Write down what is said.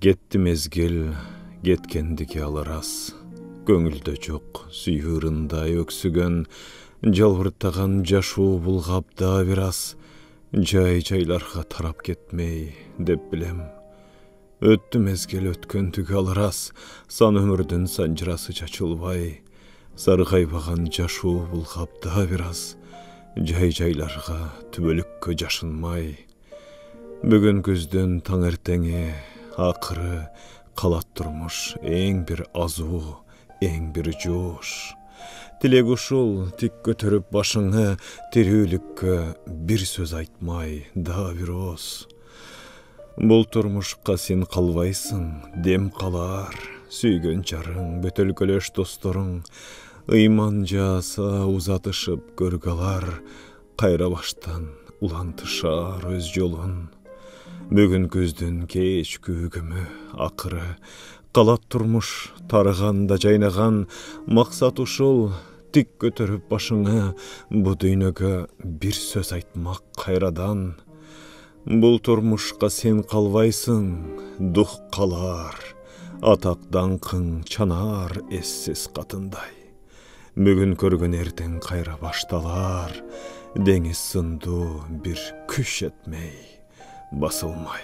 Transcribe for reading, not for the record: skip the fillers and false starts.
Кетти мезгил, кеткендиги аларас. Көңүлдө жок, сүйүрындай өксүгөн, жалбыртаган жашуу булгапта бир аз. Жай-жайларга тарап кетмей, деп билем. Өттү мезгил өткөндүгү аларас, сан өмүрдүн санжырасы чачылбай. Саргайбаган жашуу булгапта бир аз. Жай-жайларга түбөлүккө жашынмай. Бүгүн күздүн таң эртеңи, акыры калат турмуш эң бир азуу, эң бир жууш. Тилек ушул тик көтөрүп башыңы, тирүүлүккө бир сөз айтмай, да бир ооз. Бул турмушка сен калбайсың, дем калар, сүйгөн жарың, бөтөлкөлөш досторуң, ыйман жааса узатышып көргалар, кайра баштан улантышар өз жолун. Бүгүн күздүн кеч күүгүмү, акыры калат турмуш тарыганда жайнаган, максат ушул тик көтөрүп башыңы, бу дүйнөгө бир сөз айтмак кайрадан. Бул турмушка сен калбайсың, дух калар, атак даңкың чанар эссиз катындай. Бүгүн көргөн эртең кайра башталар, деңиз сындуу бир күш этмей, басылмай.